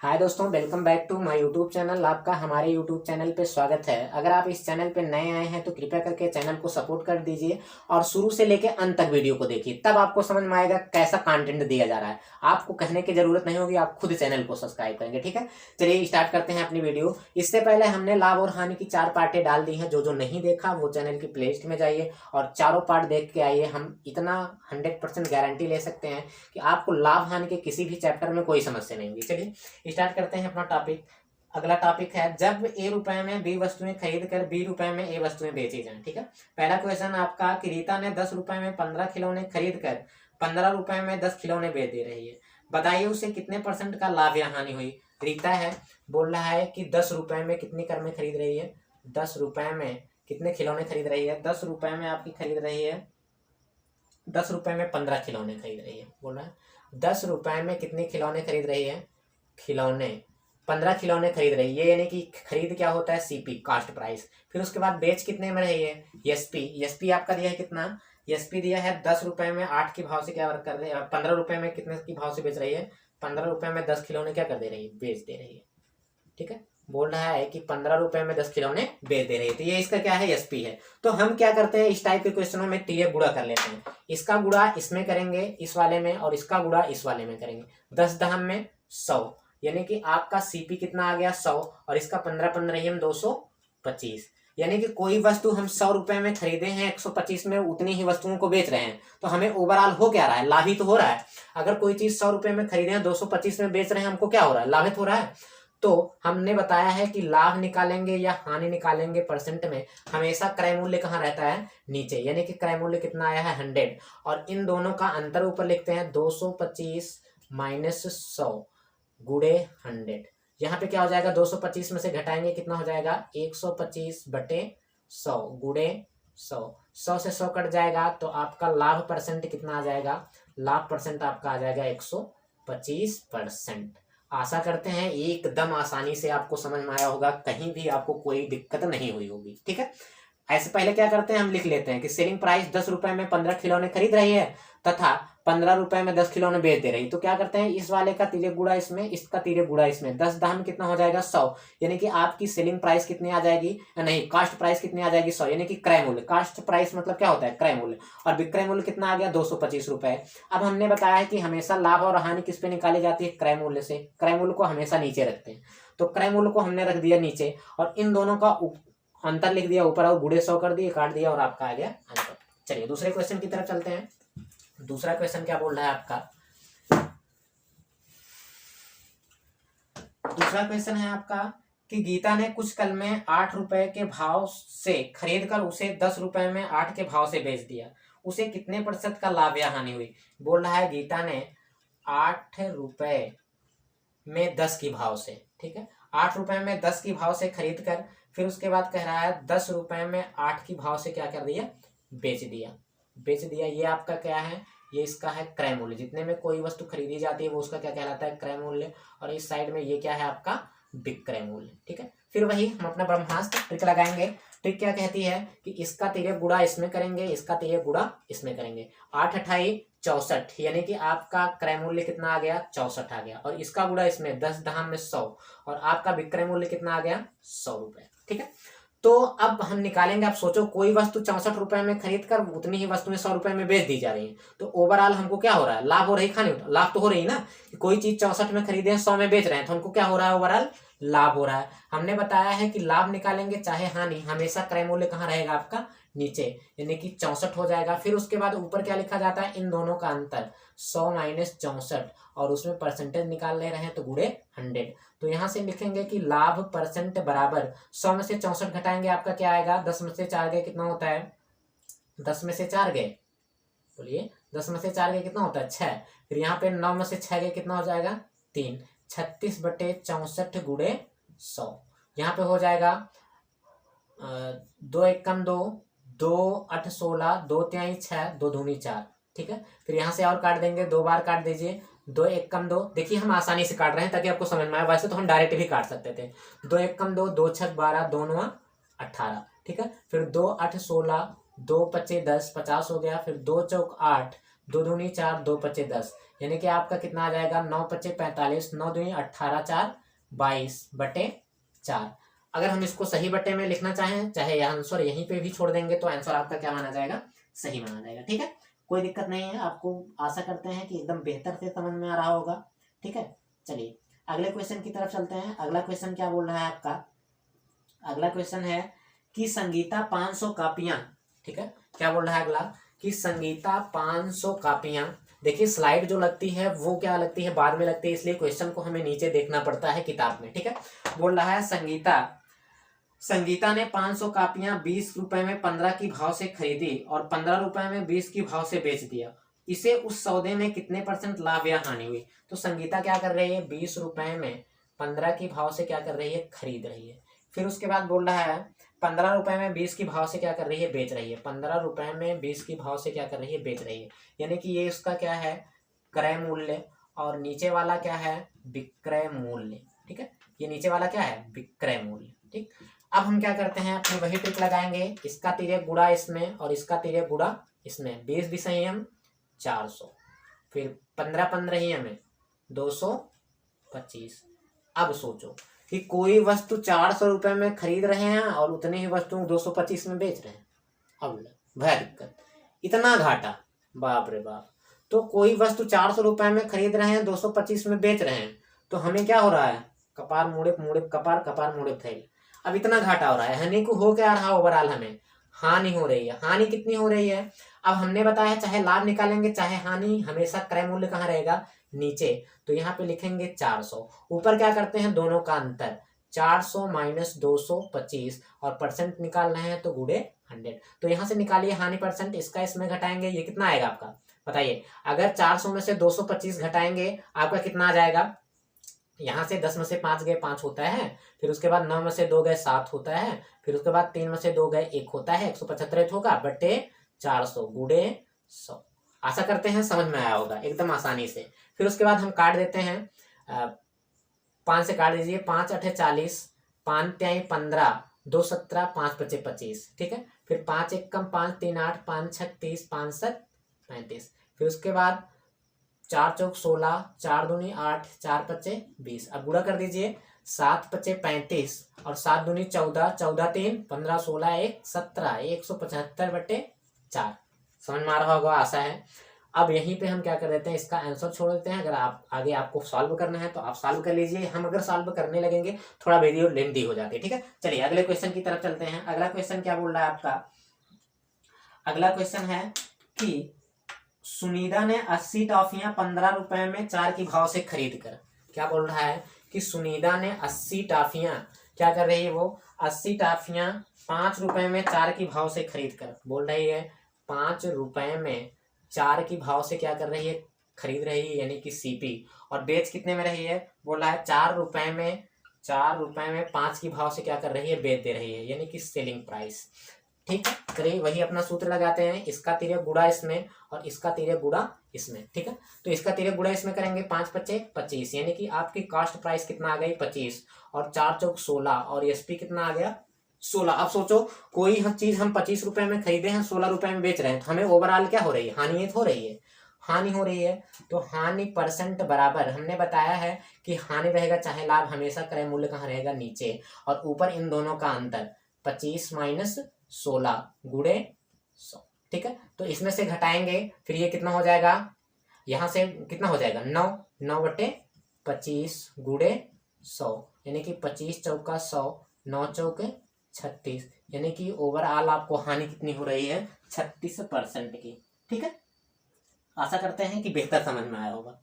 हाय दोस्तों, welcome back to my YouTube channel. आपका हमारे यूट्यूब चैनल पे स्वागत है। अगर आप इस चैनल पे नए आए हैं तो कृपया करके चैनल को सपोर्ट कर दीजिए और शुरू से लेकर अंत तक वीडियो को देखिए, तब आपको समझ में आएगा कैसा कंटेंट दिया जा रहा है। आपको कहने की जरूरत नहीं होगी, आप खुद चैनल को सब्सक्राइब करेंगे। ठीक है, चलिए स्टार्ट करते हैं अपनी वीडियो। इससे पहले हमने लाभ और हानि की 4 पार्टें डाल दी हैं। जो नहीं देखा वो चैनल की प्लेलिस्ट में जाइए और चारों पार्ट देख के आइए। हम इतना 100% गारंटी ले सकते हैं कि आपको लाभ हानि के किसी भी चैप्टर में कोई समस्या नहीं होगी। चलिए स्टार्ट करते हैं अपना टॉपिक। अगला टॉपिक है, जब ए रुपए में बी वस्तुएं खरीद कर बी रुपए में ए वस्तुएं बेची जाएं। ठीक है, पहला क्वेश्चन आपका कि रीता ने 10 रुपए में 15 खिलौने खरीद कर 15 रुपए में 10 खिलौने बेच दे रही है। बताइए उसे कितने % का लाभ या हानि हुई। रीता है, बोल रहा है कि 10 रुपए में कितनी कर में खरीद रही है, 10 रुपए में कितने खिलौने खरीद रही है। 10 रुपए में आपकी खरीद रही है, 10 रुपए में 15 खिलौने खरीद रही है। बोल रहा है 10 रुपए में कितने खिलौने खरीद रही है, खिलौने 15 खिलौने खरीद रही है। यानी कि खरीद क्या होता है, सीपी, कास्ट प्राइस। फिर उसके बाद बेच कितने में रही है, एसपी। एसपी आपका दिया है कितना, एसपी दिया है 10 रुपए में 8 के भाव से क्या कर रही है, 15 रुपए में कितने की भाव से बेच रही है, 15 रुपए में 10 खिलौने क्या कर दे रही है, बेच दे रही है। ठीक है, बोल रहा है कि 15 रुपए में 10 खिलौने बेच दे रही है। तो ये इसका क्या है, एसपी है। तो हम क्या करते हैं, इस टाइप के क्वेश्चनों में टीए गुणा कर लेते हैं। इसका गुणा इसमें करेंगे, इस वाले में, और इसका गुणा इस वाले में करेंगे। 10 दहम में 100, यानी कि आपका सीपी कितना आ गया 100, और इसका 15 15 हम 225। यानी कि कोई वस्तु हम 100 रुपए में खरीदे हैं, 125 में उतनी ही वस्तुओं को बेच रहे हैं। तो हमें ओवरऑल हो क्या रहा है, लाभ ही तो हो रहा है। अगर कोई चीज 100 रुपए में खरीदे हैं, 225 में बेच रहे हैं, हमको क्या हो रहा है, लाभित हो रहा है। तो हमने बताया है कि लाभ निकालेंगे या हानि निकालेंगे परसेंट में, हमेशा क्रय मूल्य कहाँ रहता है, नीचे। यानी कि क्रय मूल्य कितना आया है, 100, और इन दोनों का अंतर ऊपर लिखते हैं, 225 माइनस 100 गुड़े 100। यहाँ पे क्या हो जाएगा, 225 में से घटाएंगे कितना हो जाएगा, 125 बटे 100 गुड़े 100। 100 से 100 कट जाएगा तो आपका लाभ परसेंट कितना आ जाएगा, लाभ परसेंट आपका आ जाएगा 125%। आशा करते हैं एकदम आसानी से आपको समझ में आया होगा, कहीं भी आपको कोई दिक्कत नहीं हुई होगी। ठीक है, ऐसे पहले क्या करते हैं, हम लिख लेते हैं कि सेलिंग प्राइस 10 रुपए में 15 खिलौने खरीद रही है तथा 15 रुपए में 10 खिलौने बेच दे रही। तो क्या करते हैं, इस वाले का तिर्यक गुणा इसमें, इसका तिर्यक गुणा इसमें। 10 दहम कितना हो जाएगा, 100। यानी कि आपकी सेलिंग प्राइस कितनी आ जाएगी, नहीं, कास्ट प्राइस कितनी आ जाएगी, 100। यानी कि क्रय मूल्य, कास्ट प्राइस मतलब क्या होता है, क्रय मूल्य, और विक्रय मूल्य कितना आ गया, 225 रुपए। अब हमने बताया है कि हमेशा लाभ और हानि किस पे निकाली जाती है, क्रय मूल्य से। क्रय मूल्य को हमेशा नीचे रखते हैं, तो क्रय मूल्य को हमने रख दिया नीचे, और इन दोनों का अंतर लिख दिया ऊपर, और गुड़े 100 कर दिए, काट दिया, और आपका आ गया आंसर। चलिए दूसरे क्वेश्चन की तरफ चलते हैं। दूसरा क्वेश्चन क्या बोल रहा है आपका, दूसरा क्वेश्चन है आपका कि गीता ने कुछ कलमें 8 रुपए के भाव से खरीद कर उसे 10 रुपए में 8 के भाव से बेच दिया, उसे कितने % का लाभ या हानि हुई। बोल रहा है गीता ने 8 रुपए में 10 की भाव से, ठीक है, 8 रुपए में 10 की भाव से खरीद कर, फिर उसके बाद कह रहा है 10 रुपए में 8 की भाव से क्या कर दिया, बेच दिया, बेच दिया। ये आपका क्या है, ये इसका है क्रय मूल्य। जितने में कोई वस्तु खरीदी जाती है वो उसका क्या कहलाता है, क्रय मूल्य। और इस साइड में ये क्या है आपका, विक्रय मूल्य। ठीक है, फिर वही हम अपना ब्रह्मास्त्र ट्रिक लगाएंगे। ट्रिक क्या कहती है कि इसका तिर्यक गुणा इसमें करेंगे, इसका तिर्यक गुणा इसमें करेंगे। 8 अठाई 64, यानी कि आपका क्रय मूल्य कितना आ गया, 64 आ गया, और इसका गुणा इसमें 10 दहम में 100, और आपका विक्रय मूल्य कितना आ गया, 100 रुपए। ठीक है, तो अब हम निकालेंगे। आप सोचो कोई वस्तु 64 रुपए में खरीद कर उतनी ही वस्तुएं 100 रुपए में बेच दी जा रही है, तो ओवरऑल हमको क्या हो रहा है, लाभ हो रही, खानी लाभ तो हो रही ना। कोई चीज 64 में खरीदे हैं, 100 में बेच रहे हैं, तो हमको क्या हो रहा है, ओवरऑल लाभ हो रहा है। हमने बताया है कि लाभ निकालेंगे चाहे हानि, हमेशा क्रय मूल्य कहाँ रहेगा आपका, नीचे, यानी कि 64 हो जाएगा। फिर उसके बाद ऊपर क्या लिखा जाता है, इन दोनों का अंतर 100 माइनस 64, और उसमें परसेंटेज निकाल ले रहे हैं तो गुड़े 100। तो यहां से लिखेंगे कि लाभ परसेंट बराबर 100 में से 64 घटाएंगे, आपका क्या आएगा, 10 में से 4 गए कितना होता है, 10 में से 4 गए, बोलिए 10 में से 4 गए कितना होता है, 6। फिर यहाँ पे 9 में से 6 गए कितना हो जाएगा, 3। 36 बटे 64 गुड़े 100, यहाँ पे हो जाएगा 2 एकम 2, 2 8 16, 2 तिहाई 6, 2 दूनी 4। ठीक है, फिर यहाँ से और काट देंगे, 2 बार काट दीजिए, 2 एकम 2। देखिए हम आसानी से काट रहे हैं ताकि आपको समझ में आए, वैसे तो हम डायरेक्ट भी काट सकते थे। 2 एकम 2, 2 छक 12, 2 9 18। ठीक है, फिर 2 8 16, 2 25 10, 50 हो गया। फिर 2 चौक 8, 2 दूनी 4, 2 पच्चे 10, यानी कि आपका कितना आ जाएगा 9 पच्चे 45, 9 दूनी 18, 4 22/4। अगर हम इसको सही बट्टे में लिखना चाहें, चाहे आंसर यहीं पे भी छोड़ देंगे, तो आंसर आपका क्या माना जाएगा, सही माना जाएगा। ठीक है, कोई दिक्कत नहीं है। आपको आशा करते हैं कि एकदम बेहतर से समझ में आ रहा होगा। ठीक है, चलिए अगले क्वेश्चन की तरफ चलते हैं। अगला क्वेश्चन क्या बोल रहा है आपका, अगला क्वेश्चन है कि संगीता 500 कापियां, ठीक है, क्या बोल रहा है अगला, कि संगीता 500 कापियां। देखिए स्लाइड जो लगती है वो क्या लगती है, बाद में लगती है, इसलिए क्वेश्चन को हमें नीचे देखना पड़ता है किताब में। ठीक है, बोल रहा है संगीता ने 500 कापियां 20 रुपए में 15 की भाव से खरीदी और 15 रुपए में 20 की भाव से बेच दिया। इसे उस सौदे में कितने % लाभ या हानि हुई। तो संगीता क्या कर रही है, 20 रुपए में 15 की भाव से क्या कर रही है, खरीद रही है। फिर उसके बाद बोल रहा है 15 रुपए में 20 की भाव से क्या कर रही है, बेच रही है। 15 रुपए में 20 की भाव से क्या कर रही है, बेच रही है, यानी कि ये इसका क्या है, क्रय मूल्य, और नीचे वाला क्या है, विक्रय मूल्य। ठीक है, ये नीचे वाला क्या है, विक्रय मूल्य। ठीक, अब हम क्या करते हैं, अपनी वही ट्रिक लगाएंगे, इसका तिर्यक गुणा इसमें और इसका तिर्यक गुणा इसमें। 20 विषयम 400, फिर 15 ही हमें 225। अब सोचो कि कोई वस्तु 400 रुपए में खरीद रहे हैं और उतने ही वस्तु 225 में बेच रहे हैं। अब भय दिक्कत, इतना घाटा, बाप रे बाप। तो कोई वस्तु 400 रुपए में खरीद रहे हैं, 225 में बेच रहे हैं, तो हमें क्या हो रहा है, कपार मुड़े मुड़े कपार, कपार मुड़े थैल। अब इतना घाटा हो रहा है, हानि को हो क्या रहा, ओवरऑल हमें हानि हो रही है। हानि कितनी हो रही है, अब हमने बताया चाहे लाभ निकालेंगे चाहे हानि, हमेशा क्रय मूल्य कहाँ रहेगा, नीचे। तो यहाँ पे लिखेंगे 400, ऊपर क्या करते हैं, दोनों का अंतर, 400 माइनस 225, और परसेंट निकाल रहे हैं तो गुणे 100। तो यहाँ से निकालिए हानि परसेंट, इसका इसमें घटाएंगे, ये कितना आएगा आपका, बताइए। अगर 400 में से 225 घटाएंगे आपका कितना आ जाएगा, यहाँ से 10 में से 5 गए 5 होता है, फिर उसके बाद 9 में से 2 गए 7 होता है, फिर उसके बाद 3 में से 2 गए 1 होता है, 175 होगा बटे 400 गुणे 100। आशा करते हैं समझ में आया होगा एकदम आसानी से। फिर उसके बाद हम काट देते हैं, 5 से काट दीजिए, 5 8 40, 5 3 15, 2 17, 5 5 25। ठीक है, फिर 5 1 कम 5 3 8, 5 6 30, 5 7 35। फिर उसके बाद 4 चौक 16, 4 दूनी 8, 4 पच्चे 20। अब गुणा कर दीजिए, 7 पच्चे 35 और 7 दूनी 14, 14 3 15, 16 1 17, 175/4। समझ में आ रहा होगा, आशा है। अब यहीं पे हम क्या कर देते हैं, इसका आंसर छोड़ देते हैं। अगर आप आगे आपको सॉल्व करना है तो आप सॉल्व कर लीजिए, हम अगर सॉल्व करने लगेंगे थोड़ा वीडियो लेंथी हो जाती है। ठीक है, चलिए अगले क्वेश्चन की तरफ चलते हैं। अगला क्वेश्चन क्या बोल रहा है आपका, अगला क्वेश्चन है कि सुनीता ने 80 टॉफियां 15 रुपए में 4 की भाव से खरीद कर, क्या बोल रहा है कि सुनीता ने 80 टॉफियां क्या कर रही है, वो 80 टॉफियां 5 रुपए में 4 की भाव से खरीद कर, बोल रही है 5 रुपए में 4 की भाव से क्या कर रही है, खरीद रही है, यानी कि सीपी। और बेच कितने में रही है, बोल रहा है 4 रुपए में 5 की भाव से क्या कर रही है, बेच दे रही है, यानी कि सेलिंग प्राइस। ठीक है, चलिए वही अपना सूत्र लगाते हैं, इसका तिर्यक गुणा इसमें और इसका तिर्यक गुणा इसमें। ठीक है, तो इसका तिर्यक गुणा इसमें करेंगे, 5 पच्चे 25, यानी कि आपकी कास्ट प्राइस कितना आ गई 25, और 4 चौक 16, और एसपी कितना आ गया 16। अब सोचो कोई हम चीज हम 25 रुपए में खरीदे हैं, 16 रुपए में बेच रहे हैं, तो हमें ओवरऑल क्या हो रही है, हानि हो रही है, हानि हो रही है। तो हानि परसेंट बराबर, हमने बताया है कि हानि रहेगा चाहे लाभ, हमेशा क्रय मूल्य कहाँ रहेगा, नीचे, और ऊपर इन दोनों का अंतर 25 माइनस 16 गुणे 100। ठीक है, तो इसमें से घटाएंगे, फिर ये कितना हो जाएगा, यहाँ से कितना हो जाएगा 9/25 गुणे 100, यानी कि 25 चौका 100, 9 चौके 36, यानी कि ओवरऑल आपको हानि कितनी हो रही है, 36% की। ठीक है, आशा करते हैं कि बेहतर समझ में आया होगा।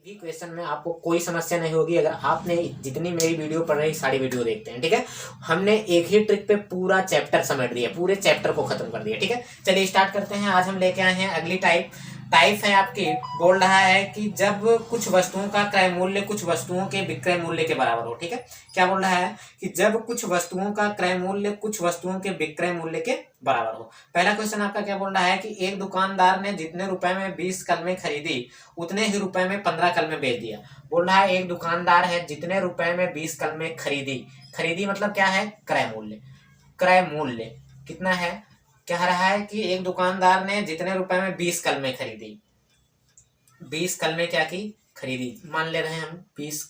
भी क्वेश्चन में आपको कोई समस्या नहीं होगी अगर आपने जितनी मेरी वीडियो पढ़ रही सारी वीडियो देखते हैं। ठीक है, हमने एक ही ट्रिक पे पूरा चैप्टर समेट दिया, पूरे चैप्टर को खत्म कर दिया। ठीक है, चलिए स्टार्ट करते हैं। आज हम लेके आए हैं अगली टाइप है आपकी, बोल रहा है कि जब कुछ वस्तुओं का क्रय मूल्य कुछ वस्तुओं के विक्रय मूल्य के बराबर हो। ठीक है, क्या बोल रहा है कि जब कुछ वस्तुओं का क्रय मूल्य कुछ वस्तुओं के विक्रय मूल्य के बराबर हो। पहला क्वेश्चन आपका क्या बोल रहा है कि एक दुकानदार ने जितने रुपए में 20 कलमें खरीदी उतने ही रुपए में 15 कलमें बेच दिया। बोल रहा है एक दुकानदार है जितने रुपए में 20 कलमें खरीदी, खरीदी मतलब क्या है, क्रय मूल्य। क्रय मूल्य कितना है, कह रहा है कि एक दुकानदार ने जितने रुपए में 20 कलमें खरीदी, 20 कलमें क्या की, खरीदी, मान ले रहे हैं हम 20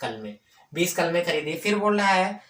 कलमें खरीदी, फिर बोल रहा है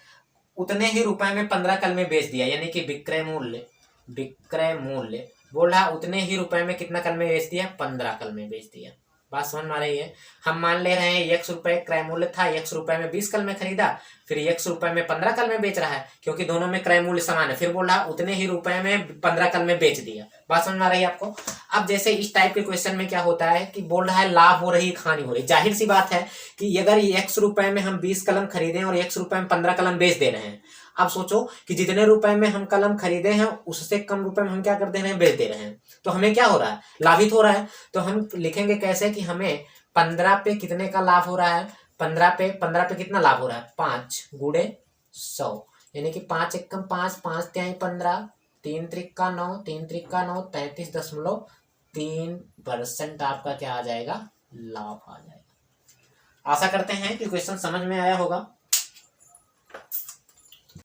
उतने ही रुपए में 15 कलमें बेच दिया, यानी कि विक्रय मूल्य, विक्रय मूल्य बोल रहा उतने ही रुपए में कितना कलमें बेच दिया, 15 कलमें बेच दिया। बात समझ में आ रही है। हम मान ले रहे हैं 100 रुपए क्रय मूल्य था, 100 रुपए में 20 कलमें खरीदा, फिर 100 रुपए में 15 कलमें बेच रहा है, क्योंकि दोनों में क्रय मूल्य समान है, फिर बोल रहा उतने ही रुपए में 15 कलमें बेच दिया। बात समझ में आ रही है आपको। अब जैसे इस टाइप के क्वेश्चन में क्या होता है कि बोल रहा है लाभ हो रही हानि हो रही, जाहिर सी बात है कि अगर 100 रुपए में हम 20 कलम खरीदे और 100 रुपए में 15 कलम बेच दे रहे हैं, अब सोचो कि जितने रुपए में हम कलम खरीदे हैं उससे कम रुपए में हम क्या कर दे रहे हैं, बेच दे रहे हैं, तो हमें क्या हो रहा है, लाभित हो रहा है। तो हम लिखेंगे कैसे कि हमें 15 पे कितने का लाभ हो रहा है, 15 पे कितना लाभ हो रहा है, 5 गुणे 100, यानी कि 5 एकम 5, 5 तिहाई 15, 3 त्रिका 9, 3 त्रिका 9, 33.3% आपका क्या आ जाएगा, लाभ आ जाएगा। आशा करते हैं कि क्वेश्चन समझ में आया होगा।